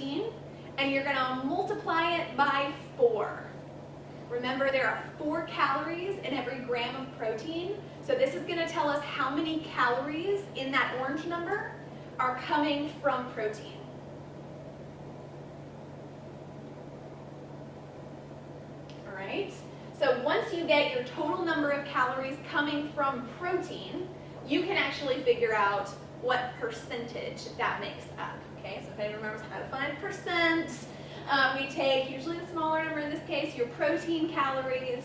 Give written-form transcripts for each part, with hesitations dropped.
protein, and you're going to multiply it by 4. Remember, there are 4 calories in every gram of protein, so this is going to tell us how many calories in that orange number are coming from protein. All right, so once you get your total number of calories coming from protein, you can actually figure out what percentage that makes up. Okay, so if anyone remembers how to find percent, we take usually the smaller number, in this case, your protein calories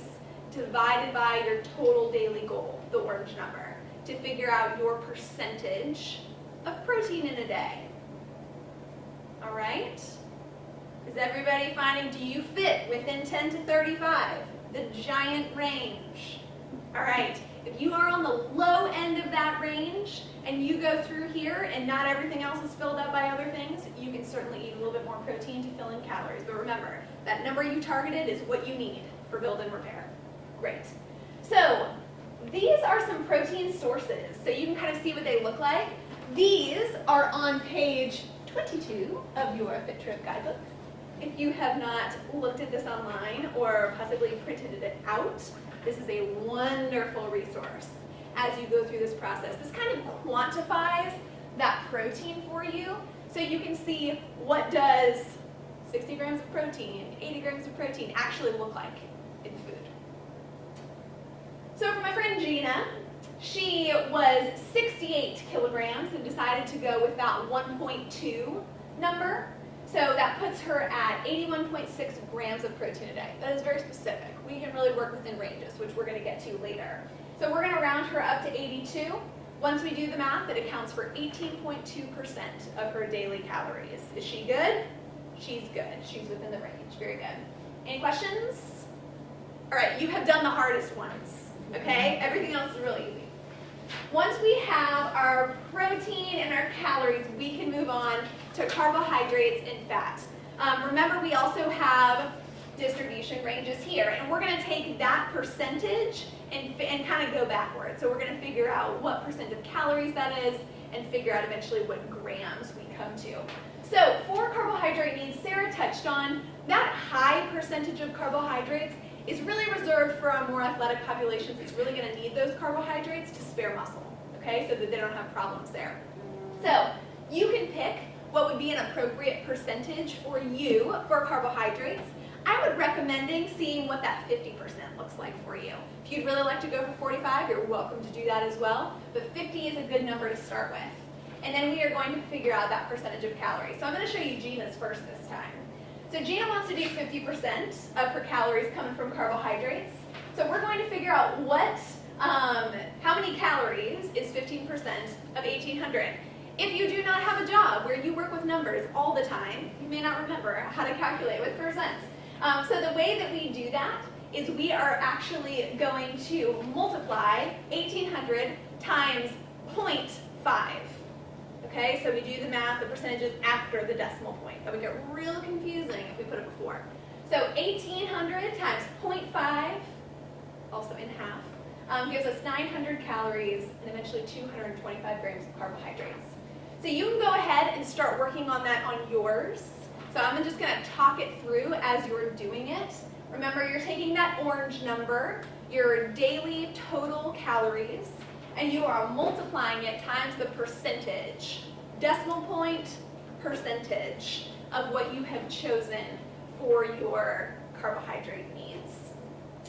divided by your total daily goal, the orange number, to figure out your percentage of protein in a day. All right? Is everybody finding, do you fit within 10 to 35, the giant range? All right, if you are on the low end of that range and you go through here and not everything else is filled up by other things, you can certainly eat a little bit more protein to fill in calories. But remember, that number you targeted is what you need for build and repair. Great. So these are some protein sources. So you can kind of see what they look like. These are on page 22 of your FitTrip guidebook. If you have not looked at this online or possibly printed it out, this is a wonderful resource as you go through this process. This kind of quantifies that protein for you, so you can see what does 60 grams of protein, 80 grams of protein actually look like in food. So for my friend Gina, she was 68 kilograms and decided to go with that 1.2 number. So that puts her at 81.6 grams of protein a day. That is very specific. We can really work within ranges, which we're going to get to later. So we're going to round her up to 82. Once we do the math, it accounts for 18.2% of her daily calories. Is she good? She's good. She's within the range. Very good. Any questions? All right, you have done the hardest ones, okay? Everything else is really easy. Once we have our protein and our calories, we can move on to carbohydrates and fat. Remember, we also have distribution ranges here, and we're going to take that percentage and kind of go backwards. So we're going to figure out what percent of calories that is and figure out eventually what grams we come to. So for carbohydrate needs, Sarah touched on that high percentage of carbohydrates is really reserved for our more athletic populations. It's really going to need those carbohydrates to spare muscle, okay, so that they don't have problems there. So you can pick what would be an appropriate percentage for you for carbohydrates. I would recommend seeing what that 50% looks like for you. If you'd really like to go for 45, you're welcome to do that as well, but 50 is a good number to start with. And then we are going to figure out that percentage of calories. So I'm going to show you Gina's first this time. So Gina wants to do 50% of her calories coming from carbohydrates. So we're going to figure out how many calories is 15% of 1,800. If you do not have a job where you work with numbers all the time, you may not remember how to calculate with percents. So the way that we do that is we are actually going to multiply 1,800 times 0.5. Okay, so we do the math, the percentages after the decimal point. That would get real confusing if we put it before. So 1,800 times 0.5, also in half, gives us 900 calories and eventually 225 grams of carbohydrates. So you can go ahead and start working on that on yours. So I'm just going to talk it through as you're doing it. Remember, you're taking that orange number, your daily total calories, and you are multiplying it times the percentage, decimal point percentage of what you have chosen for your carbohydrate needs.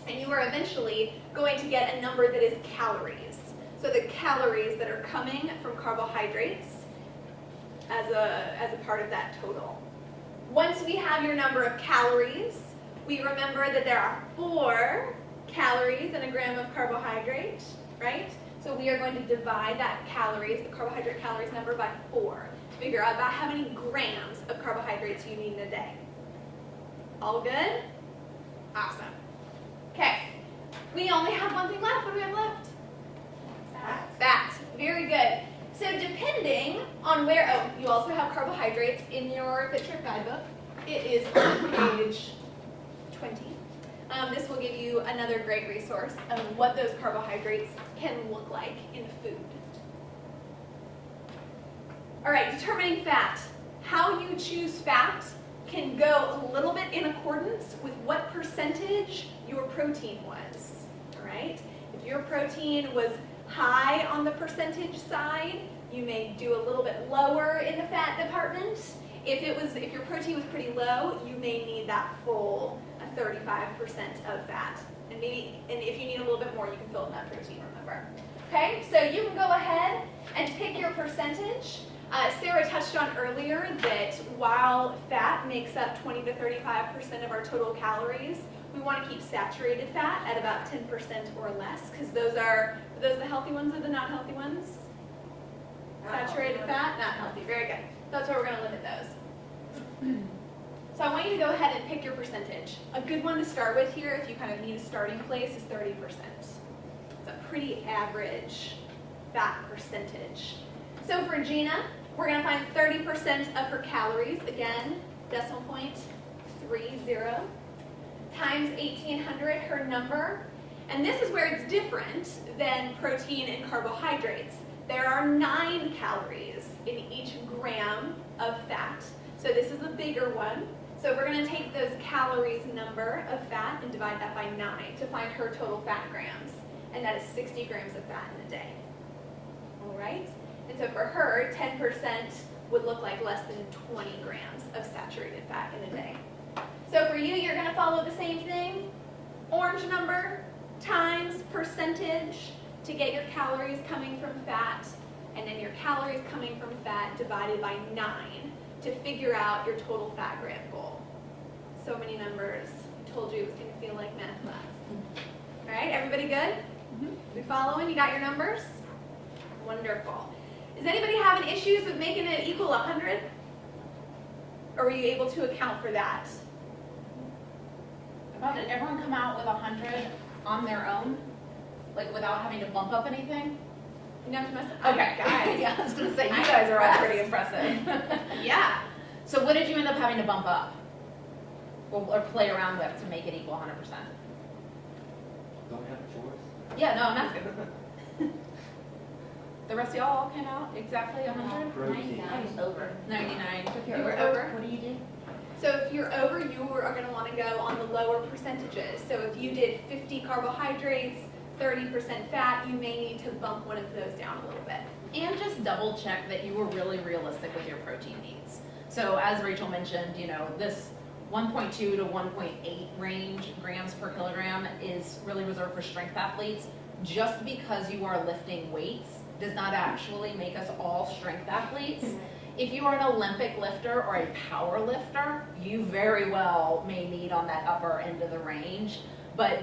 And you are eventually going to get a number that is calories. So the calories that are coming from carbohydrates as a part of that total. Once we have your number of calories, we remember that there are 4 calories in a gram of carbohydrate, right? So we are going to divide that calories, the carbohydrate calories number, by 4 to figure out about how many grams of carbohydrates you need in a day. All good? Awesome. Okay, we only have one thing left. What do we have left? Fat. Very good. So depending on where, oh, you also have carbohydrates in your FitTrip guidebook. It is on page 20. This will give you another great resource of what those carbohydrates can look like in food. All right, determining fat. how you choose fat can go a little bit in accordance with what percentage your protein was, all right? If your protein was high on the percentage side, you may do a little bit lower in the fat department. If your protein was pretty low, you may need that full 35% of fat. And if you need a little bit more, you can fill in that protein, remember. Okay, so you can go ahead and pick your percentage. Sarah touched on earlier that while fat makes up 20 to 35% of our total calories, we want to keep saturated fat at about 10% or less, because those are the healthy ones or the not healthy ones? Saturated fat, not healthy. Very good. That's why we're going to limit those. So I want you to go ahead and pick your percentage. A good one to start with here, if you kind of need a starting place, is 30%. It's a pretty average fat percentage. So for Gina, we're going to find 30% of her calories, again, decimal point 30, times 1,800, her number. And this is where it's different than protein and carbohydrates. There are 9 calories in each gram of fat. So this is a bigger one. So we're going to take those calories number of fat and divide that by 9 to find her total fat grams. And that is 60 grams of fat in a day. All right? And so for her, 10% would look like less than 20 grams of saturated fat in a day. So for you, you're going to follow the same thing. Orange number times percentage to get your calories coming from fat, and then your calories coming from fat divided by 9 to figure out your total fat gram goal. So many numbers. I told you it was going to feel like math class. All right, everybody good? We following? You got your numbers? Wonderful. Does anybody have any issues with making it equal 100? Or were you able to account for that? Did everyone come out with 100 on their own? Like without having to bump up anything? You know, must Okay. guys. Yeah, I was going to say, you guys are all pretty impressive. Yeah. So what did you end up having to bump up? Or play around with to make it equal 100%? Don't have a choice. Yeah, no, I'm asking. The rest of y'all came out exactly 100? Protein. I was over. 99. You were over? What do you do? So if you're over, you are going to want to go on the lower percentages. So if you did 50 carbohydrates, 30% fat, you may need to bump one of those down a little bit. And just double check that you were really realistic with your protein needs. So as Rachel mentioned, you know, this 1.2 to 1.8 range grams per kilogram is really reserved for strength athletes. Just because you are lifting weights does not actually make us all strength athletes. If you are an Olympic lifter or a power lifter, you very well may need on that upper end of the range. But,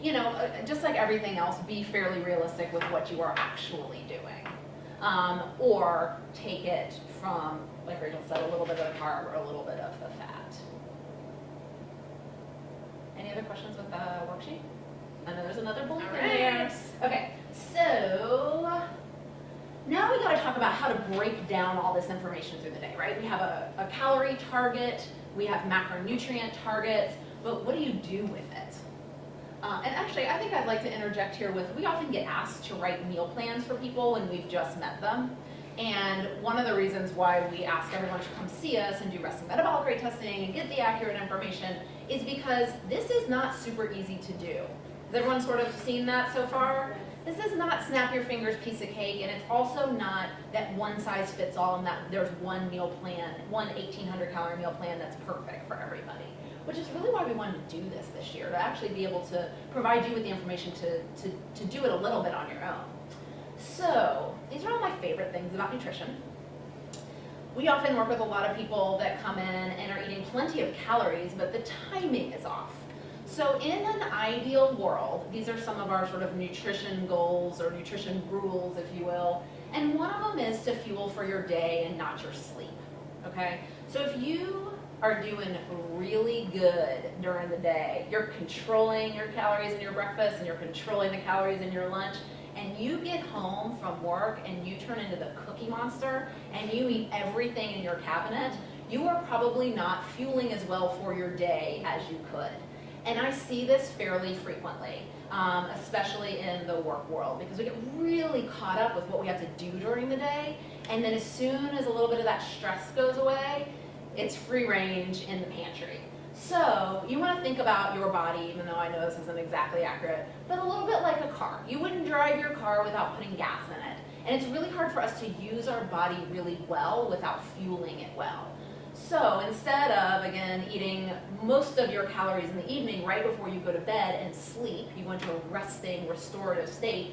you know, just like everything else, be fairly realistic with what you are actually doing. Or take it from, like Rachel said, a little bit of the carb or a little bit of the fat. Any other questions with the worksheet? I know there's another bullet in there. Okay, so now we got to talk about how to break down all this information through the day, right? We have a calorie target, we have macronutrient targets, but what do you do with it? And actually, I think I'd like to interject here with, we often get asked to write meal plans for people when we've just met them. And one of the reasons why we ask everyone to come see us and do resting metabolic rate testing and get the accurate information is because this is not super easy to do. Has everyone sort of seen that so far? This is not snap your fingers piece of cake, and it's also not that one size fits all and that there's one meal plan, one 1,800 calorie meal plan that's perfect for everybody. Which is really why we wanted to do this year, to actually be able to provide you with the information to do it a little bit on your own. So, these are all my favorite things about nutrition. We often work with a lot of people that come in and are eating plenty of calories, but the timing is off. So in an ideal world, these are some of our sort of nutrition goals or nutrition rules, if you will, and one of them is to fuel for your day and not your sleep, okay? So if you are doing really good during the day, you're controlling your calories in your breakfast and you're controlling the calories in your lunch, and you get home from work and you turn into the Cookie Monster and you eat everything in your cabinet, you are probably not fueling as well for your day as you could. And I see this fairly frequently, especially in the work world, because we get really caught up with what we have to do during the day, And then as soon as a little bit of that stress goes away, it's free range in the pantry. So you want to think about your body, even though I know this isn't exactly accurate, but a little bit like a car. You wouldn't drive your car without putting gas in it. And it's really hard for us to use our body really well without fueling it well. So instead of, again, eating most of your calories in the evening right before you go to bed and sleep, you go into a resting, restorative state,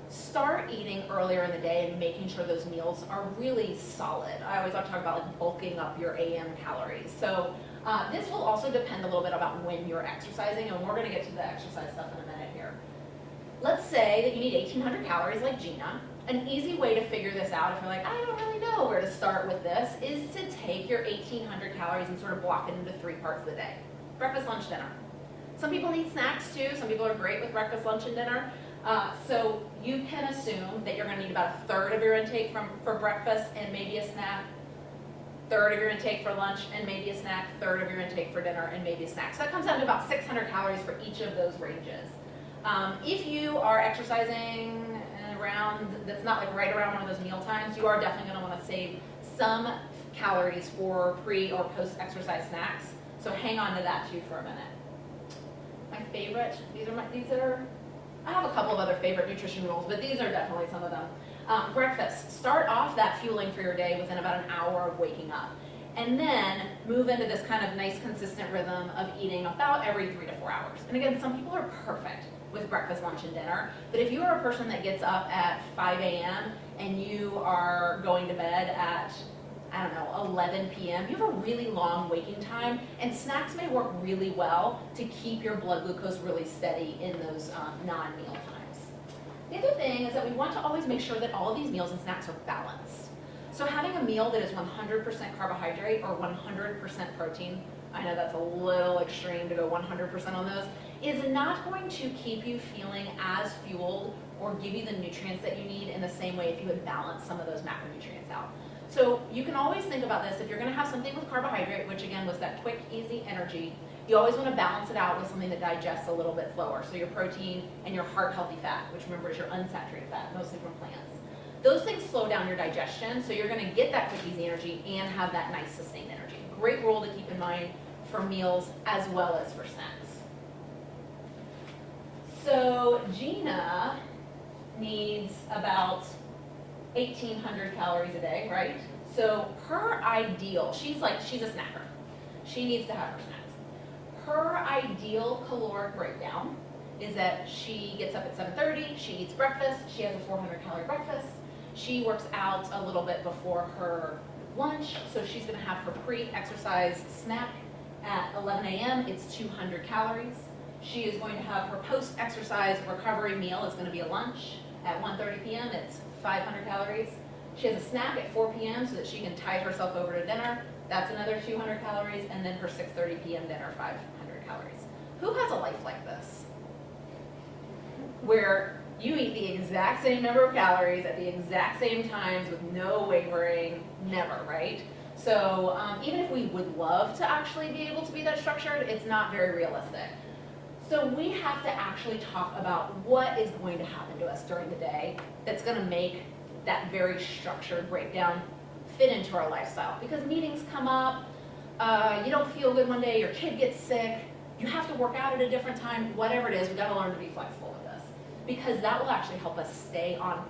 start eating earlier in the day and making sure those meals are really solid. I always like to talk about like bulking up your AM calories. So this will also depend a little bit about when you're exercising, and we're going to get to the exercise stuff in a minute here. Let's say that you need 1,800 calories like Gina. An easy way to figure this out, if you're like, I don't really know where to start with this, is to take your 1,800 calories and sort of block it into 3 parts of the day. Breakfast, lunch, dinner. Some people need snacks too. Some people are great with breakfast, lunch, and dinner. So you can assume that you're going to need about a third of your intake for breakfast and maybe a snack, third of your intake for lunch and maybe a snack, third of your intake for dinner and maybe a snack. So that comes down to about 600 calories for each of those ranges. If you are exercising around, that's not like right around one of those meal times, you are definitely going to want to save some calories for pre or post exercise snacks. So hang on to that too for a minute. My favorite, I have a couple of other favorite nutrition rules, but these are definitely some of them. Breakfast, start off that fueling for your day within about an hour of waking up. And then move into this kind of nice consistent rhythm of eating about every 3 to 4 hours. And again, some people are perfect with breakfast, lunch, and dinner. But if you are a person that gets up at 5 a.m. and you are going to bed at, 11 p.m., you have a really long waking time, and snacks may work really well to keep your blood glucose really steady in those non-meal times. The other thing is that we want to always make sure that all of these meals and snacks are balanced. So having a meal that is 100% carbohydrate or 100% protein, I know that's a little extreme to go 100% on those, is not going to keep you feeling as fueled or give you the nutrients that you need in the same way if you had balanced some of those macronutrients out. So you can always think about this. If you're going to have something with carbohydrate, which again was that quick, easy energy, you always want to balance it out with something that digests a little bit slower. So your protein and your heart-healthy fat, which remember is your unsaturated fat, mostly from plants. Those things slow down your digestion, so you're going to get that quick, easy energy and have that nice, sustained energy. Great rule to keep in mind for meals as well as for snacks. So Gina needs about 1,800 calories a day, right? So her ideal, she's a snacker. She needs to have her snacks. Her ideal caloric breakdown is that she gets up at 7:30, she eats breakfast, she has a 400-calorie breakfast, she works out a little bit before her lunch, so she's going to have her pre-exercise snack at 11 a.m., it's 200 calories. She is going to have her post-exercise recovery meal, it's going to be a lunch. At 1:30 p.m., it's 500 calories. She has a snack at 4 p.m. so that she can tide herself over to dinner. That's another 200 calories, and then her 6:30 p.m. dinner, 500 calories. Who has a life like this? Where you eat the exact same number of calories at the exact same times with no wavering, never, right? So even if we would love to actually be able to be that structured, it's not very realistic. So we have to actually talk about what is going to happen to us during the day that's going to make that very structured breakdown fit into our lifestyle. Because meetings come up, you don't feel good one day, your kid gets sick, you have to work out at a different time, whatever it is, we've got to learn to be flexible with this. Because that will actually help us stay on